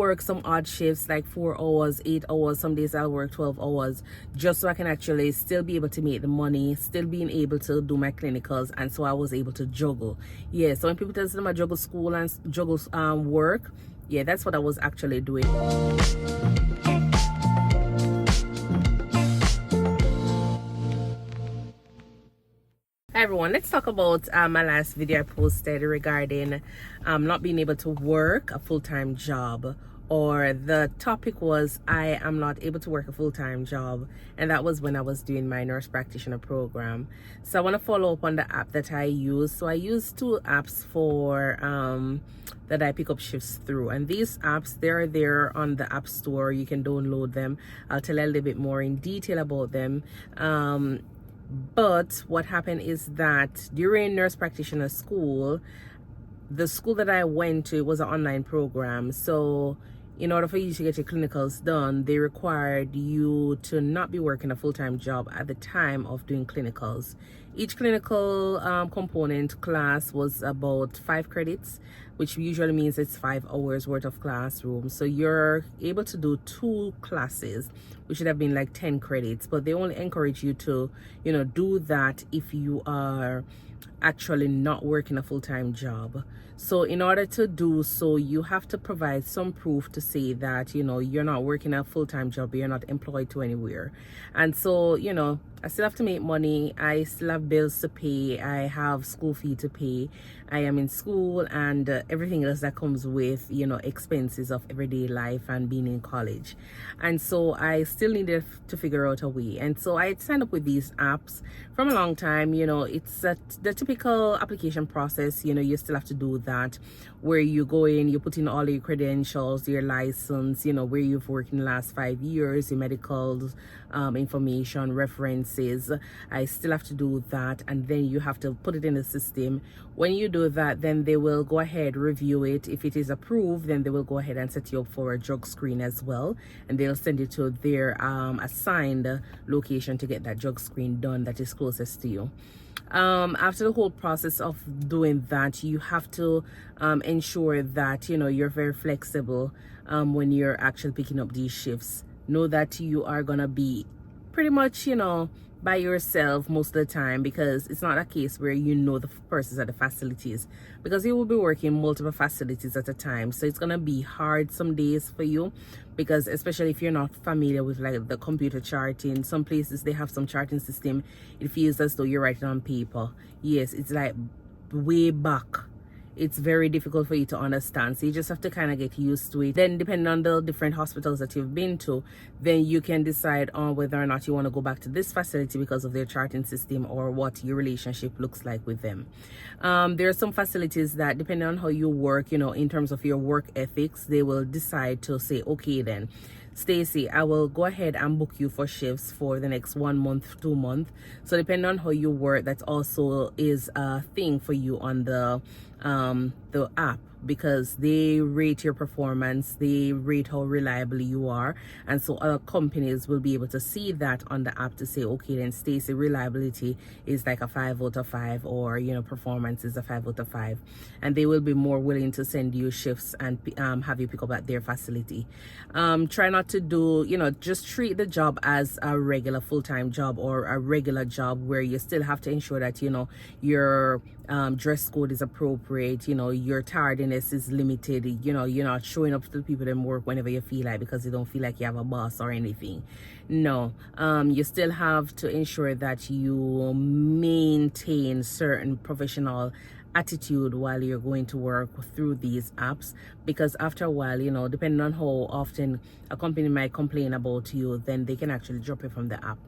work some odd shifts like 4 hours, 8 hours. Some days I'll work 12 hours just so I can actually still be able to make the money, still being able to do my clinicals. And so I was able to juggle. Yeah, so when people tell them I juggle school and juggle work, yeah, that's what I was actually doing. Hi everyone, let's talk about my last video I posted regarding not being able to work a full-time job, or the topic was I am not able to work a full-time job, and that was when I was doing my nurse practitioner program. So I want to follow up on the app that I use. So I use 2 apps for that I pick up shifts through, and these apps, they're there on the App Store. You can download them. I'll tell you a little bit more in detail about them. But what happened is that during nurse practitioner school, the school that I went to was an online program. So in order for you to get your clinicals done, they required you to not be working a full-time job at the time of doing clinicals. Each clinical component class was about 5 credits, which usually means it's 5 hours worth of classroom. So you're able to do 2 classes, which should have been like 10 credits, but they only encourage you to, do that if you are actually not working a full-time job. So in order to do so, you have to provide some proof to say that you're not working a full-time job, you're not employed to anywhere. And so I still have to make money, I still have bills to pay, I have school fee to pay, I am in school, and everything else that comes with expenses of everyday life and being in college. And so I still needed to figure out a way, and so I signed up with these apps from a long time. It's the typical application process. You still have to do that, where you go in, you put in all your credentials, your license, where you've worked in the last 5 years, your medical information, references. I still have to do that, and then you have to put it in the system. When you do that, then they will go ahead, review it. If it is approved, then they will go ahead and set you up for a drug screen as well, and they'll send you to their assigned location to get that drug screen done that is closest to you. After the whole process of doing that, you have to ensure that you're very flexible when you're actually picking up these shifts. Know that you are gonna be pretty much by yourself most of the time, because it's not a case where the persons at the facilities, because you will be working multiple facilities at a time. So it's gonna be hard some days for you, because especially if you're not familiar with like the computer charting, some places they have some charting system, it feels as though you're writing on paper. Yes, it's like way back. It's very difficult for you to understand, so you just have to kind of get used to it. Then depending on the different hospitals that you've been to, then you can decide on whether or not you want to go back to this facility because of their charting system, or what your relationship looks like with them. There are some facilities that, depending on how you work, in terms of your work ethics, they will decide to say, okay then, Stacy, I will go ahead and book you for shifts for the next 1 month, 2 months. So depending on how you work, that also is a thing for you on the app, because they rate your performance, they rate how reliable you are, and so other companies will be able to see that on the app to say, okay then Stacy, reliability is like a 5 out of 5, or performance is a 5 out of 5, and they will be more willing to send you shifts and have you pick up at their facility. Try not to do, just treat the job as a regular full-time job, or a regular job where you still have to ensure that your dress code is appropriate, your tardiness is limited, you're not showing up to the people that work whenever you feel like, because you don't feel like you have a boss or anything. No, you still have to ensure that you maintain certain professional attitude while you're going to work through these apps, because after a while, depending on how often a company might complain about you, then they can actually drop you from the app.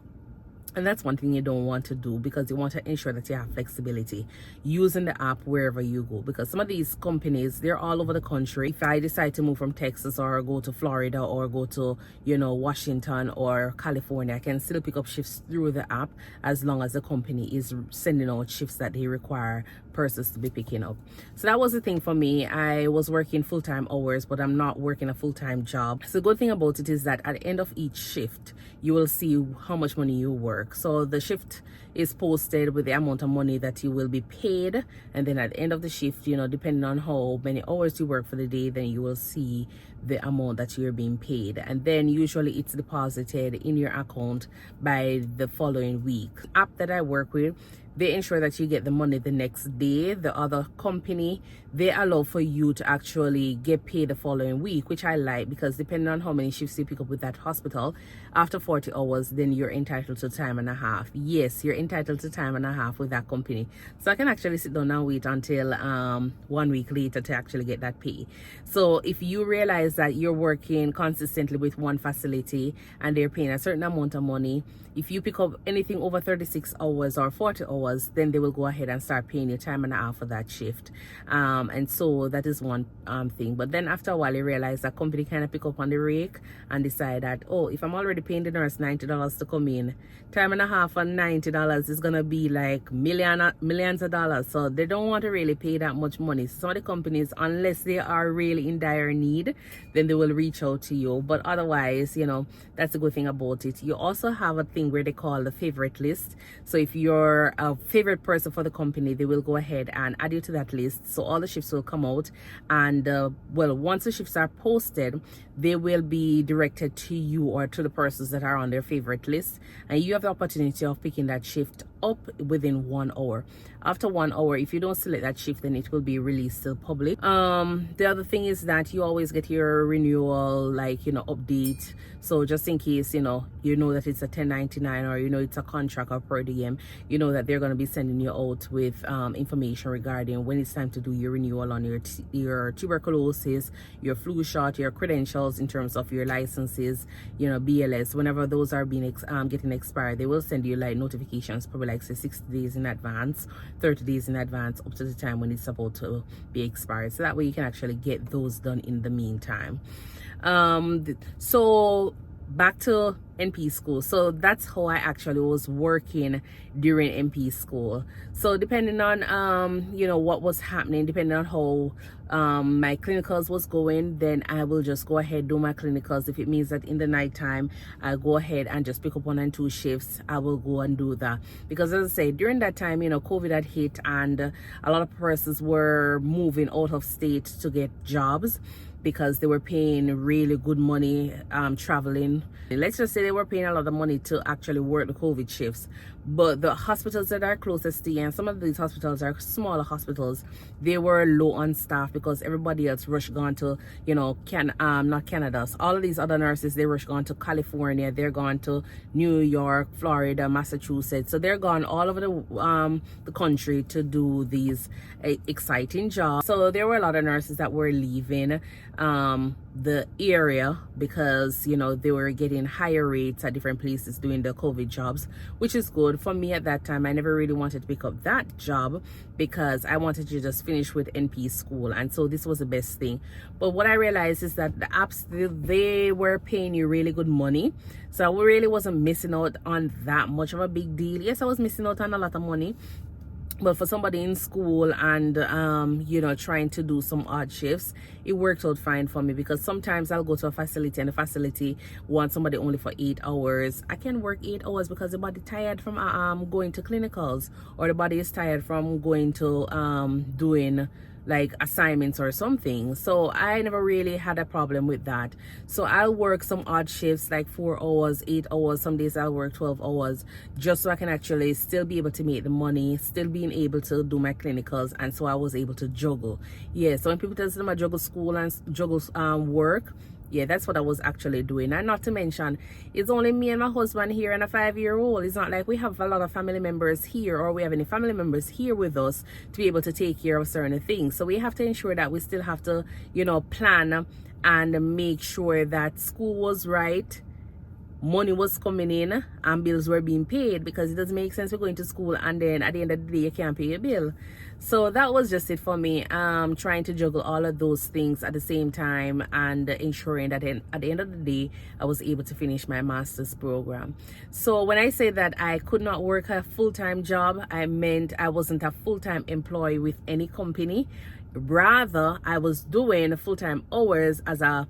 And that's one thing you don't want to do, because you want to ensure that you have flexibility using the app wherever you go, because some of these companies, they're all over the country. If I decide to move from Texas, or go to Florida, or go to Washington or California, I can still pick up shifts through the app, as long as the company is sending out shifts that they require persons to be picking up. So that was the thing for me. I was working full-time hours, but I'm not working a full-time job. So the good thing about it is that at the end of each shift, you will see how much money you work. So the shift, is posted with the amount of money that you will be paid, and then at the end of the shift, you know, depending on how many hours you work for the day, then you will see the amount that you're being paid, and then usually it's deposited in your account by the following week. App that I work with, they ensure that you get the money the next day. The other company, they allow for you to actually get paid the following week, which I like, because depending on how many shifts you pick up with that hospital, after 40 hours, then you're entitled to time and a half. Yes, you're entitled to time and a half with that company. So I can actually sit down and wait until 1 week later to actually get that pay. So if you realize that you're working consistently with one facility and they're paying a certain amount of money, if you pick up anything over 36 hours or 40 hours, then they will go ahead and start paying you time and a half for that shift. And so that is one thing. But then after a while, you realize that company kind of pick up on the rake and decide that, oh, if I'm already paying the nurse $90 to come in, time and a half on $90 is going to be like millions of dollars. So they don't want to really pay that much money. So some of the companies, unless they are really in dire need, then they will reach out to you. But otherwise, you know, that's a good thing about it. You also have a thing where they call the favorite list. So if you're a favorite person for the company, they will go ahead and add you to that list. So all the shifts will come out, and well, once the shifts are posted, they will be directed to you or to the persons that are on their favorite list, and you have the opportunity of picking that shift up within 1 hour. After 1 hour, if you don't select that shift, then it will be released to the public. The other thing is that you always get your renewal, like, you know, update. So just in case, you know that it's a 1099, or you know it's a contract or per diem, you know that they're going to be sending you out with information regarding when it's time to do your renewal on your tuberculosis, your flu shot, your credentials in terms of your licenses, you know, BLS. Whenever those are being getting expired, they will send you like notifications, probably like say 60 days in advance, 30 days in advance, up to the time when it's about to be expired. So that way you can actually get those done in the meantime. So back to NP school. So that's how I actually was working during NP school. So depending on you know, what was happening, depending on how my clinicals was going, then I will just go ahead do my clinicals. If it means that in the nighttime I go ahead and just pick up 1 and 2 shifts, I will go and do that. Because as I say, during that time, you know, COVID had hit, and a lot of persons were moving out of state to get jobs because they were paying really good money traveling. Let's just say they were paying a lot of money to actually work the COVID shifts. But the hospitals that are closest to you, and some of these hospitals are smaller hospitals, they were low on staff because everybody else rushed gone to, you know, not Canada. So all of these other nurses, they rushed gone to California, they're gone to New York, Florida, Massachusetts. So they're gone all over the country to do these exciting jobs. So there were a lot of nurses that were leaving the area because, you know, they were getting higher rates at different places doing the COVID jobs, which is good. For me at that time, I never really wanted to pick up that job because I wanted to just finish with NP school, and so this was the best thing. But what I realized is that the apps, they were paying you really good money, so I really wasn't missing out on that much of a big deal. Yes, I was missing out on a lot of money, but for somebody in school and you know, trying to do some odd shifts, it worked out fine for me, because sometimes I'll go to a facility and the facility wants somebody only for 8 hours. I can work 8 hours because the body tired from going to clinicals, or the body is tired from going to doing like assignments or something. So I never really had a problem with that. So I'll work some odd shifts like 4 hours, 8 hours. Some days I'll work 12 hours just so I can actually still be able to make the money, still being able to do my clinicals. And so I was able to juggle. Yeah, so when people tell them I juggle school and juggle work, yeah, that's what I was actually doing. And not to mention, it's only me and my husband here and a 5-year-old. It's not like we have a lot of family members here, or we have any family members here with us to be able to take care of certain things. So we have to ensure that we still have to, you know, plan and make sure that school was right, money was coming in, and bills were being paid, because it doesn't make sense we're going to school and then at the end of the day you can't pay your bill. So that was just it for me, trying to juggle all of those things at the same time and ensuring that at the end of the day I was able to finish my master's program. So when I say that I could not work a full-time job, I meant I wasn't a full-time employee with any company. Rather, I was doing full-time hours as a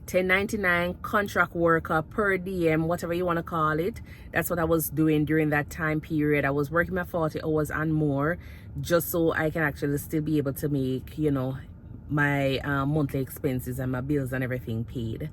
1099 contract worker, per diem, whatever you want to call it. That's what I was doing during that time period. I was working my 40 hours and more, just so I can actually still be able to make, you know, my monthly expenses and my bills and everything paid.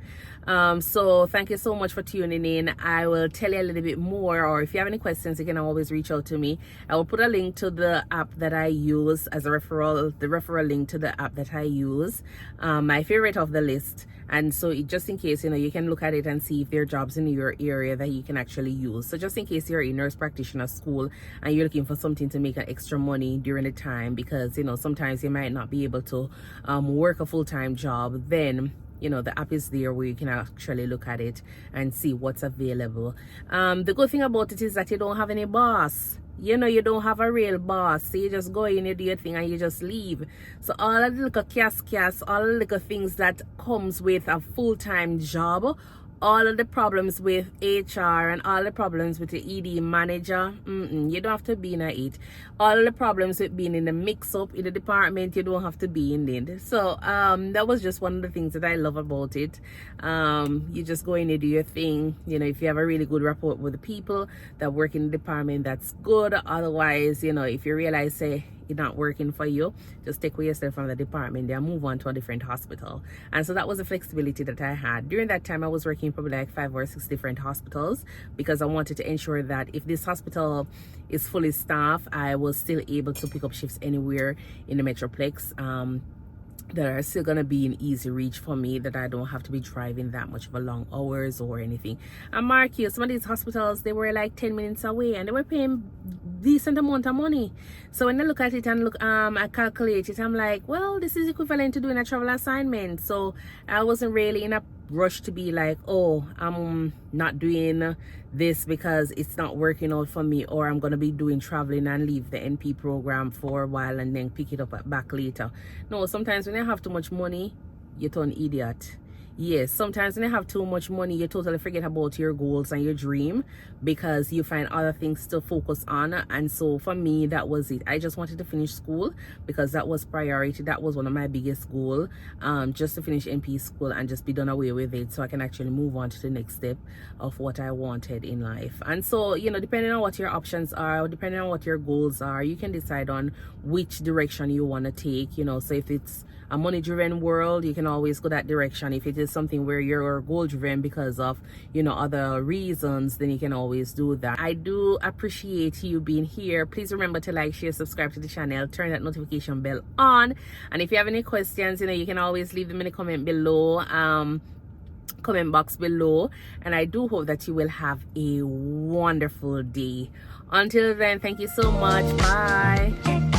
So thank you so much for tuning in. I will tell you a little bit more, or if you have any questions, you can always reach out to me. I will put a link to the app that I use as a referral, the referral link to the app that I use, my favorite of the list. And so just in case, you know, you can look at it and see if there are jobs in your area that you can actually use. So just in case you're a nurse practitioner school and you're looking for something to make an extra money during the time, because, you know, sometimes you might not be able to work a full-time job, then, you know, the app is there where you can actually look at it and see what's available. The good thing about it is that you don't have any boss. You know, you don't have a real boss, so you just go in, you do your thing, and you just leave. So all of the little kiosks, all the little things that comes with a full-time job, all of the problems with HR and all the problems with the ED manager, you don't have to be in it. All of the problems with being in the mix-up in the department, you don't have to be in it. So that was just one of the things that I love about it. You just go in and do your thing. You know, if you have a really good rapport with the people that work in the department, that's good. Otherwise, you know, if you realize, say, it's not working for you, just take away yourself from the department and move on to a different hospital. And so that was the flexibility that I had. During that time, I was working probably like 5 or 6 different hospitals, because I wanted to ensure that if this hospital is fully staffed, I was still able to pick up shifts anywhere in the Metroplex that are still gonna be in easy reach for me, that I don't have to be driving that much of a long hours or anything. And mark you, some of these hospitals, they were like 10 minutes away and they were paying decent amount of money. So when I look at it and I calculate it, I'm like, well, this is equivalent to doing a travel assignment. So I wasn't really in a rush to be like, oh, I'm not doing this because it's not working out for me, or I'm gonna be doing traveling and leave the NP program for a while and then pick it up back later. No, sometimes when you have too much money, you turn idiot. Yes, sometimes when you have too much money, you totally forget about your goals and your dream, because you find other things to focus on. And so for me, that was it. I just wanted to finish school because that was priority. That was one of my biggest goals, just to finish NP school and just be done away with it, so I can actually move on to the next step of what I wanted in life. And so, you know, depending on what your options are, depending on what your goals are, you can decide on which direction you want to take. You know, so if it's a money-driven world, you can always go that direction. If it is something where you're goal-driven because of, you know, other reasons, then you can always do that. I do appreciate you being here. Please remember to like, share, subscribe to the channel, turn that notification bell on. And if you have any questions, you know, you can always leave them in the comment below, comment box below. And I do hope that you will have a wonderful day. Until then, thank you so much. Bye.